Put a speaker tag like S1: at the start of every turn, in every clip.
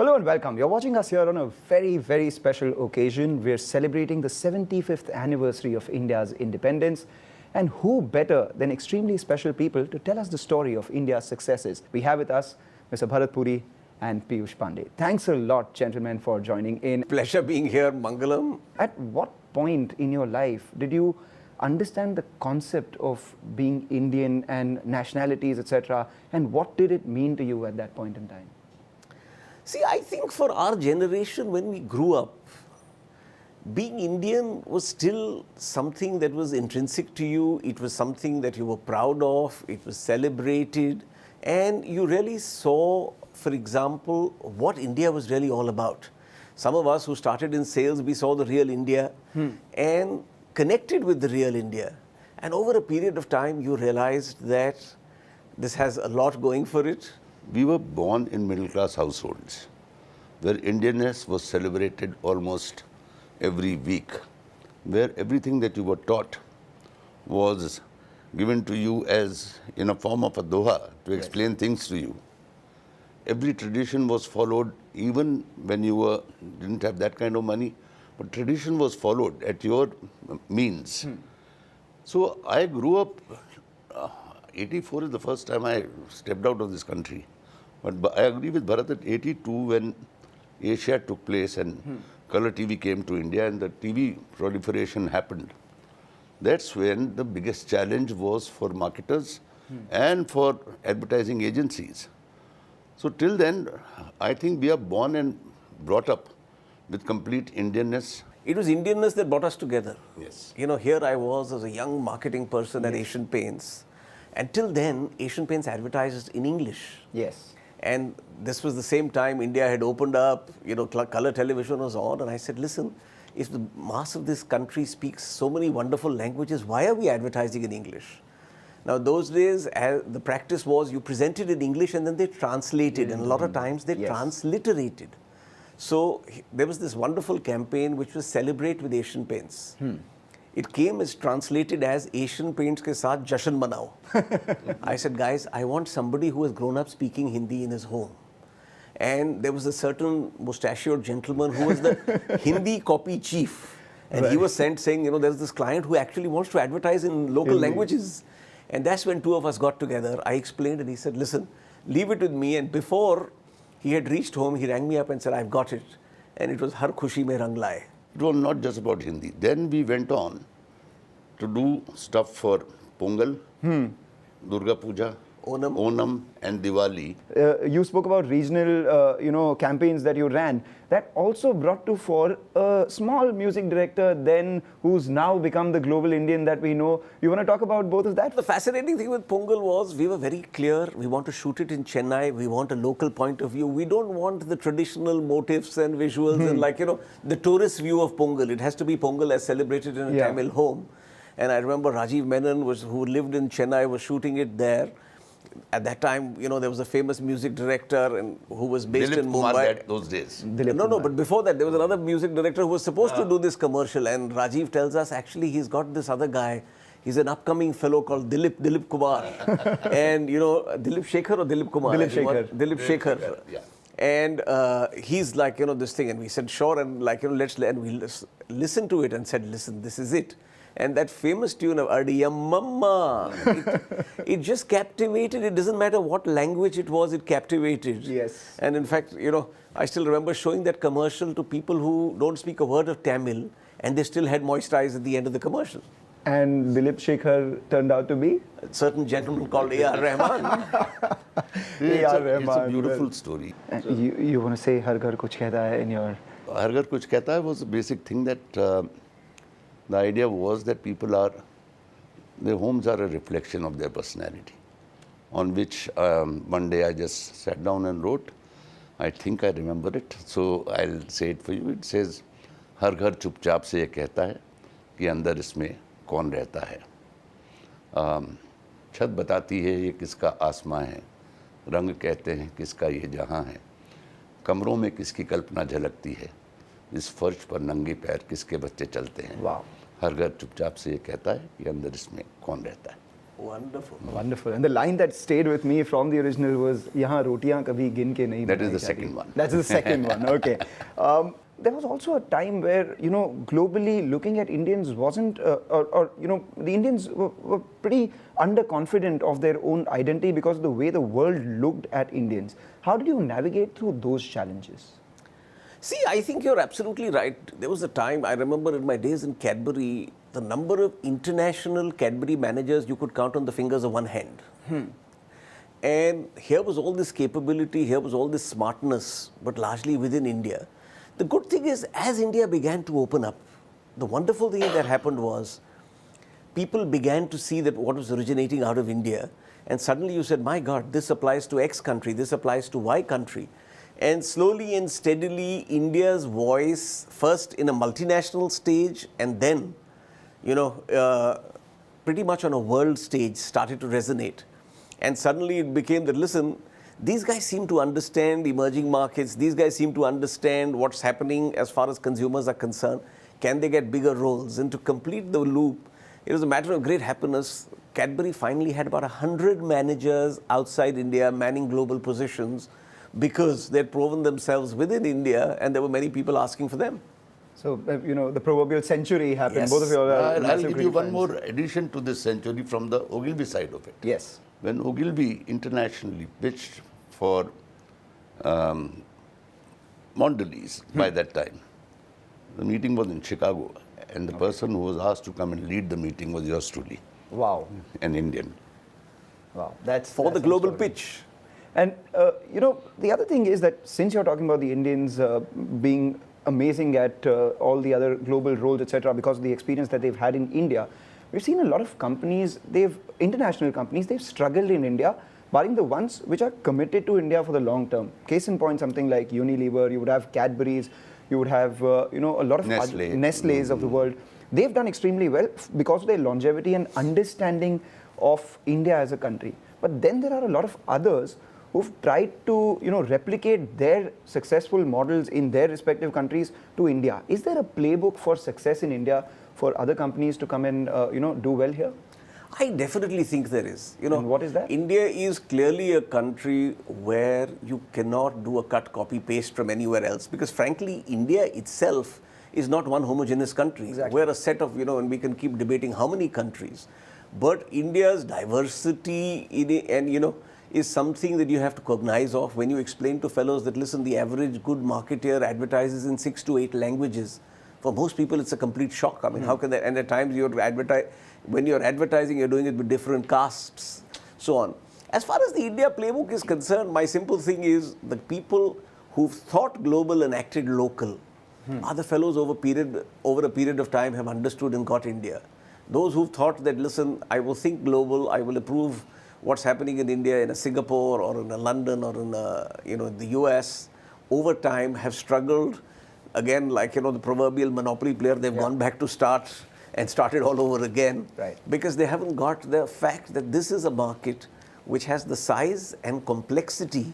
S1: Hello and welcome. You're watching us here on a very, very special occasion. We're celebrating the 75th anniversary of India's independence. And who better than extremely special people to tell us the story of India's successes? We have with us Mr. Bharat Puri and Piyush Pandey. Thanks a lot, gentlemen, for joining in.
S2: Pleasure being here, Mangalam.
S1: At what point in your life did you understand the concept of being Indian and nationalities, etc.? And what did it mean to you at that point in time?
S2: See, I think for our generation, when we grew up, being Indian was still something that was intrinsic to you. It was something that you were proud of. It was celebrated. And you really saw, for example, what India was really all about. Some of us who started in sales, we saw the real India and connected with the real India. And over a period of time, you realized that this has a lot going for it.
S3: We were born in middle-class households where Indianness was celebrated almost every week, where everything that you were taught was given to you as in a form of a doha to explain things to you. Every tradition was followed even when you didn't have that kind of money, but tradition was followed at your means. So I grew up, 84 is the first time I stepped out of this country. But I agree with Bharat that 82 when Asia took place and color TV came to India and the TV proliferation happened. That's when the biggest challenge was for marketers and for advertising agencies. So till then, I think we are born and brought up with complete Indianness.
S2: It was Indianness that brought us together.
S3: Yes.
S2: You know, here I was as a young marketing person at Asian Paints. Until then, Asian Paints advertised in English.
S1: Yes.
S2: And this was the same time India had opened up, you know, color television was on. And I said, listen, if the mass of this country speaks so many wonderful languages, why are we advertising in English? Now, those days, the practice was you presented in English and then they translated. And a lot of times they transliterated. So there was this wonderful campaign which was Celebrate with Asian Paints. It came as translated as Asian Paints ke saath jashan manao. I said, guys, I want somebody who has grown up speaking Hindi in his home. And there was a certain mustachioed gentleman who was the Hindi copy chief. And he was sent saying, you know, there's this client who actually wants to advertise in local languages. And that's when two of us got together. I explained and he said, listen, leave it with me. And before he had reached home, he rang me up and said, I've got it. And it was Har Khushi Mein Rang Laye.
S3: It was not just about Hindi. Then we went on to do stuff for Pongal, Durga Puja, Onam and Diwali.
S1: You spoke about regional, campaigns that you ran. That also brought to fore a small music director then who's now become the global Indian that we know. You want to talk about both of that?
S2: The fascinating thing with Pongal was we were very clear. We want to shoot it in Chennai. We want a local point of view. We don't want the traditional motifs and visuals and like, you know, the tourist view of Pongal. It has to be Pongal as celebrated in a Tamil home. And I remember Rajiv Menon, who lived in Chennai, was shooting it there. At that time, you know, there was a famous music director and who was based in Mumbai.
S3: Those days.
S2: No, but before that, there was another music director who was supposed to do this commercial. And Rajiv tells us, actually, he's got this other guy. He's an upcoming fellow called Dilip Kumar. And, you know, Dilip Shekhar or Dilip Kumar? Dilip Shekhar. Yeah. And he's like, you know, this thing. And we said, sure. And like, you know, we listened to it and said, listen, this is it. And that famous tune of Adiyam Mama, it just captivated. It doesn't matter what language it was, it captivated.
S1: Yes.
S2: And in fact, you know, I still remember showing that commercial to people who don't speak a word of Tamil and they still had moist eyes at the end of the commercial.
S1: And Dilip Shekhar turned out to be?
S2: A certain gentleman called A.R. Rahman.
S3: It's a beautiful story.
S1: You want to say Har Ghar Kuch Kehta Hai in your...
S3: Har Ghar Kuch Kehta Hai was a basic thing that the idea was that their homes are a reflection of their personality, on which one day I just sat down and wrote. I think I remember it, so I'll say it for you. It says, हर घर चुपचाप से ये कहता है कि अंदर इसमें कौन रहता है. छत बताती है ये किसका आसमां है, रंग कहते हैं किसका ये जहां है, कमरों में किसकी कल्पना झलकती है, इस फर्श पर नंगे पैर किसके बच्चे चलते हैं.
S1: वाह.
S3: हर घर चुपचाप से ये कहता है कि अंदर इसमें कौन रहता है.
S2: Wonderful.
S1: Wonderful. And the line that stayed with me from the original was, "Yahan rotiyan kabhi gin ke nahi
S3: That is
S1: banai
S3: the
S1: jati."
S3: second one.
S1: That's the second one. Okay. There was also a time where, globally looking at Indians wasn't, the Indians were pretty underconfident of their own identity because of the way the world looked at Indians. How did you navigate through those challenges?
S2: See, I think you're absolutely right. There was a time, I remember in my days in Cadbury, the number of international Cadbury managers you could count on the fingers of one hand. And here was all this capability, here was all this smartness, but largely within India. The good thing is, as India began to open up, the wonderful thing that happened was, people began to see that what was originating out of India, and suddenly you said, my God, this applies to X country, this applies to Y country. And slowly and steadily, India's voice, first in a multinational stage, and then, pretty much on a world stage, started to resonate. And suddenly it became that, listen, these guys seem to understand emerging markets, these guys seem to understand what's happening as far as consumers are concerned. Can they get bigger roles? And to complete the loop, it was a matter of great happiness. Cadbury finally had about 100 managers outside India manning global positions because they'd proven themselves within India and there were many people asking for them.
S1: So, the proverbial century happened.
S2: Yes.
S1: Both of you are
S3: I'll
S1: massive
S3: give you
S1: cricket
S3: one
S1: fans.
S3: more addition to this century from the Ogilvy side of it.
S1: Yes.
S3: When Ogilvy internationally pitched for Mondelez by that time, the meeting was in Chicago, and the person who was asked to come and lead the meeting was yours truly,
S1: Wow.
S3: an Indian.
S1: Wow. That's
S2: For the
S1: some
S2: global
S1: story.
S2: pitch.
S1: And, the other thing is that since you're talking about the Indians being amazing at all the other global roles, etc., because of the experience that they've had in India, we've seen a lot of companies, international companies, they've struggled in India, barring the ones which are committed to India for the long term. Case in point, something like Unilever, you would have Cadbury's, you would have, a lot of Nestle's of the world. They've done extremely well because of their longevity and understanding of India as a country. But then there are a lot of others who've tried to, replicate their successful models in their respective countries to India. Is there a playbook for success in India for other companies to come and, do well here?
S2: I definitely think there is.
S1: And what is that?
S2: India is clearly a country where you cannot do a cut, copy, paste from anywhere else because frankly, India itself is not one homogeneous country.
S1: Exactly.
S2: We're a set of, and we can keep debating how many countries. But India's diversity is something that you have to cognize of when you explain to fellows that, listen, the average good marketer advertises in 6 to 8 languages. For most people, it's a complete shock. I mean, how can that? And at times, when you're advertising, you're doing it with different castes, so on. As far as the India playbook is concerned, my simple thing is the people who've thought global and acted local are the fellows over a period of time have understood and got India. Those who've thought that, listen, I will think global, I will approve what's happening in India, in a Singapore or in a London or in a, the US, over time have struggled. Again, like, the proverbial monopoly player, they've gone back to start and started all over again.
S1: Right.
S2: Because they haven't got the fact that this is a market which has the size and complexity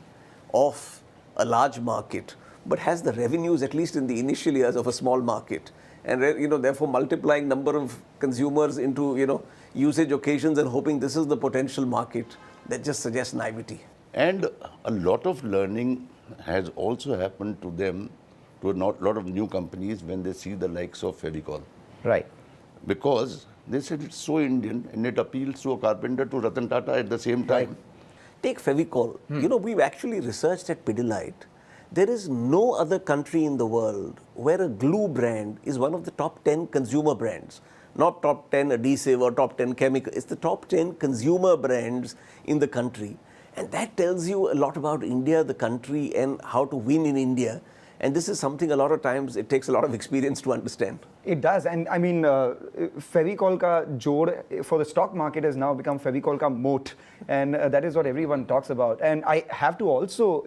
S2: of a large market, but has the revenues, at least in the initial years, of a small market. And, therefore multiplying number of consumers into, usage occasions and hoping this is the potential market, that just suggests naivety.
S3: And a lot of learning has also happened to them, to a lot of new companies when they see the likes of Fevicol.
S1: Right.
S3: Because they said it's so Indian and it appeals to a carpenter, to Ratan Tata at the same time.
S2: Take Fevicol. We've actually researched at Pidilite. There is no other country in the world where a glue brand is one of the top 10 consumer brands. Not top 10 adhesive or top 10 chemical. It's the top 10 consumer brands in the country. And that tells you a lot about India, the country, and how to win in India. And this is something a lot of times it takes a lot of experience to understand.
S1: It does. And I mean, Fevicol ka jod for the stock market has now become Fevicol ka moat. And that is what everyone talks about. And I have to also,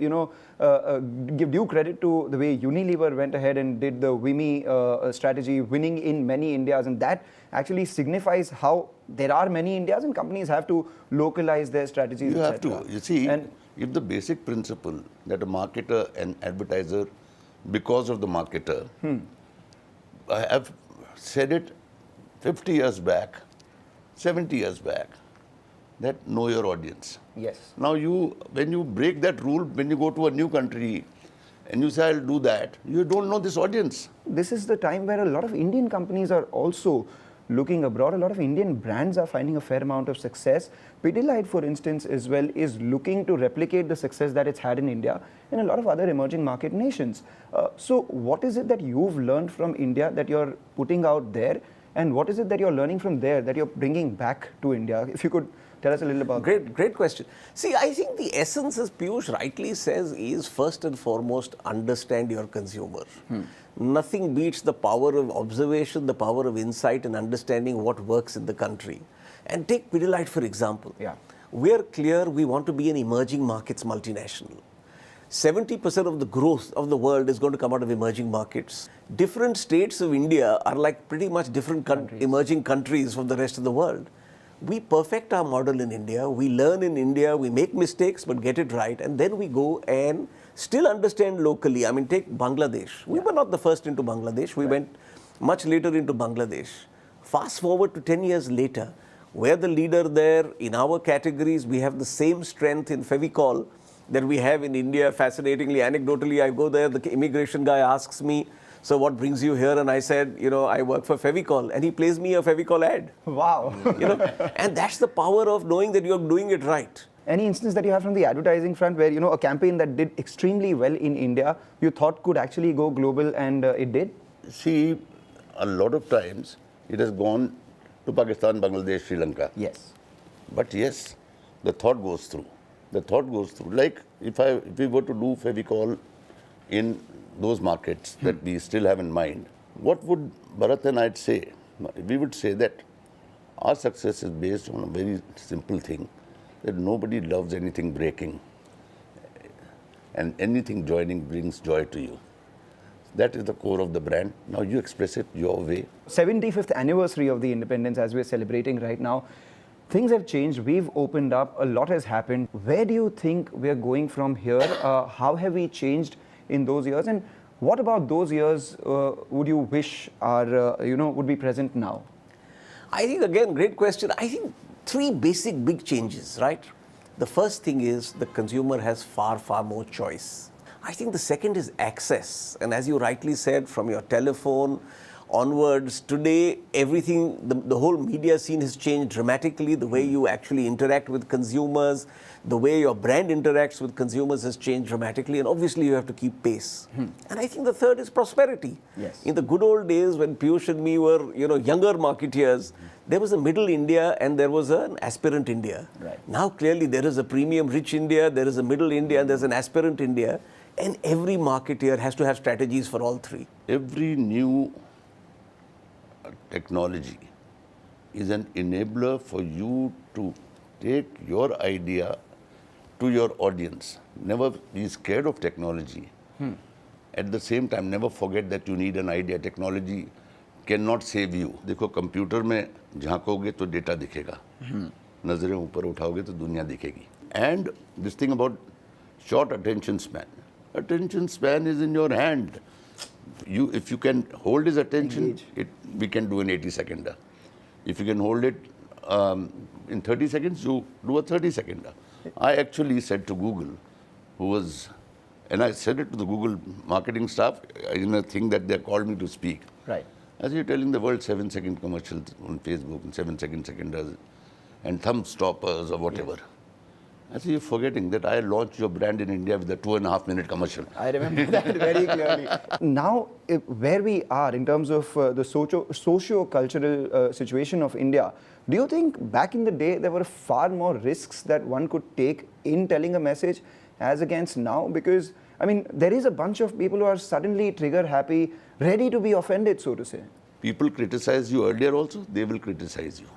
S1: give due credit to the way Unilever went ahead and did the WIMI strategy, winning in many Indias. And that actually signifies how there are many Indias and companies have to localize their strategies.
S3: You have to. You see, if the basic principle that a marketer and advertiser, because of the marketer, I have said it 50 years back, 70 years back, that know your audience.
S1: Yes.
S3: Now when you break that rule, when you go to a new country and you say, I'll do that, you don't know this audience.
S1: This is the time where a lot of Indian companies are also looking abroad. A lot of Indian brands are finding a fair amount of success. Pidilite, for instance, as well, is looking to replicate the success that it's had in India and a lot of other emerging market nations. So what is it that you've learned from India that you're putting out there? And what is it that you're learning from there that you're bringing back to India? If you could tell us a little about that.
S2: Great question. See, I think the essence, as Piyush rightly says, is first and foremost understand your consumer. Nothing beats the power of observation, the power of insight and understanding what works in the country. And take Pidilite, for example.
S1: Yeah.
S2: We're clear we want to be an emerging markets multinational. 70% of the growth of the world is going to come out of emerging markets. Different states of India are like pretty much different emerging countries from the rest of the world. We perfect our model in India, we learn in India, we make mistakes but get it right, and then we go and still understand locally. I mean, take Bangladesh. We were not the first into Bangladesh, we went much later into Bangladesh. Fast forward to 10 years later, we're the leader there. In our categories, we have the same strength in Fevicol that we have in India. Fascinatingly, anecdotally, I go there, the immigration guy asks me, so what brings you here? And I said, I work for Fevicol. And he plays me a Fevicol ad.
S1: Wow.
S2: And that's the power of knowing that you're doing it right.
S1: Any instance that you have from the advertising front where, a campaign that did extremely well in India, you thought could actually go global and it did?
S3: See, a lot of times it has gone to Pakistan, Bangladesh, Sri Lanka.
S1: Yes.
S3: But yes, the thought goes through. The thought goes through. Like if we were to do Fevicol in those markets that we still have in mind, what would Bharat and I say? We would say that our success is based on a very simple thing, that nobody loves anything breaking and anything joining brings joy to you. That is the core of the brand. Now you express it your way.
S1: 75th anniversary of the independence as we're celebrating right now. Things have changed. We've opened up. A lot has happened. Where do you think we're going from here? How have we changed in those years? And what about those years would you wish are, would be present now?
S2: I think, again, great question. I think three basic big changes, right? The first thing is the consumer has far, far more choice. I think the second is access. And as you rightly said, from your telephone onwards, today, everything, the whole media scene has changed dramatically. The way you actually interact with consumers, the way your brand interacts with consumers has changed dramatically. And obviously, you have to keep pace. And I think the third is prosperity.
S1: Yes.
S2: In the good old days when Piyush and me were, younger marketeers, there was a middle India and there was an aspirant India.
S1: Right.
S2: Now, clearly, there is a premium rich India, there is a middle India, and there's an aspirant India. And every marketeer has to have strategies for all three.
S3: Every new technology is an enabler for you to take your idea to your audience. Never be scared of technology. At the same time, never forget that you need an idea. Technology cannot save you. देखो computer में झांकोगे तो data दिखेगा, नजरें ऊपर उठाओगे तो दुनिया दिखेगी. And this thing about short attention span. Attention span is in your hand. If you can hold his attention, we can do an 80-seconder. If you can hold it in 30 seconds, you do a 30-seconder. I actually said to Google, and I said it to the Google marketing staff in a thing that they called me to speak.
S1: Right.
S3: As you're telling the world 7-second commercials on Facebook and 7-second seconders and thumb stoppers or whatever. I say, you're forgetting that I launched your brand in India with a 2.5-minute commercial.
S1: I remember that very clearly. Now, where we are in terms of the socio-cultural situation of India, do you think back in the day there were far more risks that one could take in telling a message as against now? Because, I mean, there is a bunch of people who are suddenly trigger happy, ready to be offended, so to say.
S3: People criticize you earlier also, they will criticize you.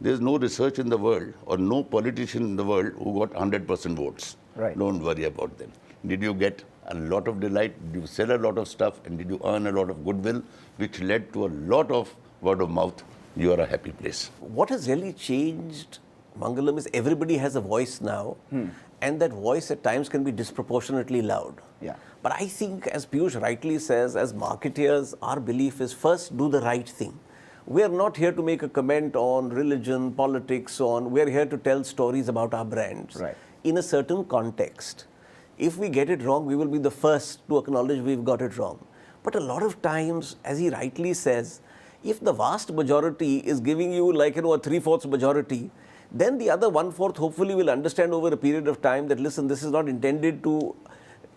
S3: There's no research in the world or no politician in the world who got 100% votes.
S1: Right.
S3: Don't worry about them. Did you get a lot of delight? Did you sell a lot of stuff? And did you earn a lot of goodwill, which led to a lot of word of mouth? You are a happy place.
S2: What has really changed, Mangalam, is everybody has a voice now. And that voice at times can be disproportionately loud.
S1: Yeah.
S2: But I think, as Piyush rightly says, as marketeers, our belief is first do the right thing. We are not here to make a comment on religion, politics, so on. We are here to tell stories about our brands
S1: Right.
S2: in a certain context. If we get it wrong, we will be the first to acknowledge we've got it wrong. But a lot of times, as he rightly says, if the vast majority is giving you like, a 3/4 majority, then the other 1/4 hopefully will understand over a period of time that, listen, this is not intended to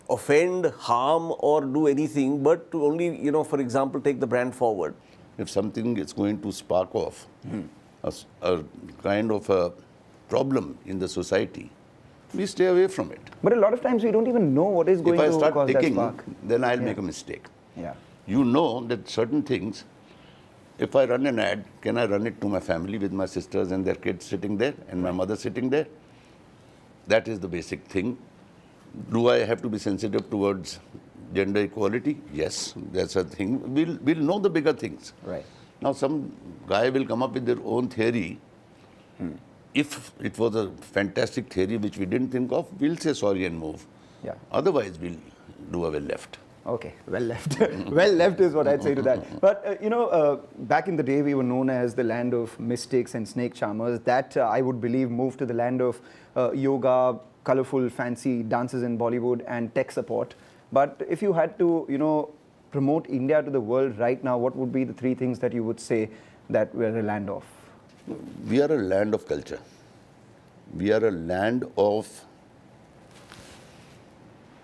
S2: offend, harm, or do anything, but to only, for example, take the brand forward.
S3: If something is going to spark off a kind of a problem in the society, we stay away from it.
S1: But a lot of times we don't even know what is going
S3: If I
S1: to
S3: start
S1: cause that
S3: taking,
S1: spark.
S3: then I'll make a mistake.
S1: Yeah.
S3: You know that certain things, if I run an ad, can I run it to my family with my sisters and their kids sitting there and my mother sitting there? That is the basic thing. Do I have to be sensitive towards gender equality? Yes, that's a thing. We'll know the bigger things.
S1: Right.
S3: Now some guy will come up with their own theory. If it was a fantastic theory which we didn't think of, we'll say sorry and move.
S1: Yeah.
S3: Otherwise, we'll do a well left.
S1: Okay, well left. Well left is what I'd say to that. But, back in the day, we were known as the land of mystics and snake charmers. That, I would believe, moved to the land of yoga, colorful, fancy dances in Bollywood, and tech support. But if you had to, promote India to the world right now, what would be the 3 things that you would say that we're a land of?
S3: We are a land of culture. We are a land of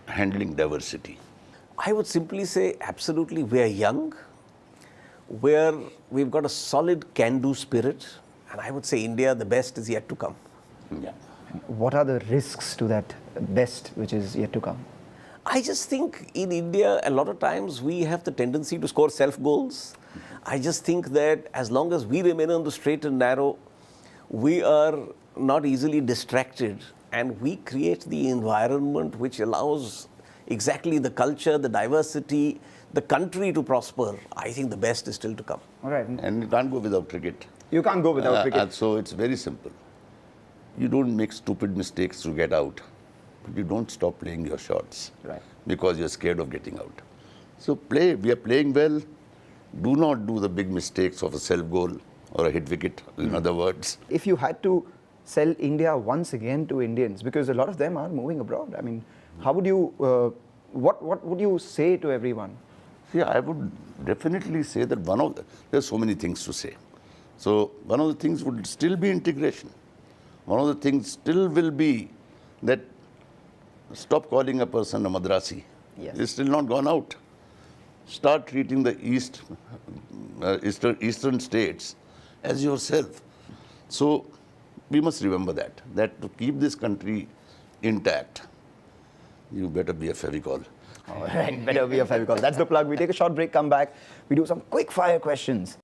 S3: handling diversity.
S2: I would simply say, absolutely, we are young, we've got a solid can-do spirit, and I would say India, the best is yet to come.
S3: Yeah.
S1: What are the risks to that best which is yet to come?
S2: I just think in India, a lot of times we have the tendency to score self-goals. I just think that as long as we remain on the straight and narrow, we are not easily distracted, and we create the environment which allows exactly the culture, the diversity, the country to prosper. I think the best is still to come.
S1: All right.
S3: And you can't go without cricket.
S1: You can't go without cricket.
S3: So it's very simple. You don't make stupid mistakes to get out, but you don't stop playing your shots.
S1: Right.
S3: Because you're scared of getting out. So play. We are playing well. Do not do the big mistakes of a self-goal or a hit wicket, in other words.
S1: If you had to sell India once again to Indians, because a lot of them are moving abroad, I mean, how would you, what would you say to everyone?
S3: Yeah, I would definitely say that there's so many things to say. So one of the things would still be integration. One of the things still will be that stop calling a person a Madrasi.
S1: Yes.
S3: It's still not gone out. Start treating the eastern states as yourself. So we must remember that to keep this country intact, you better be a Fevicol.
S1: All right, better be a Fevicol. That's the plug. We take a short break, come back. We do some quick fire questions.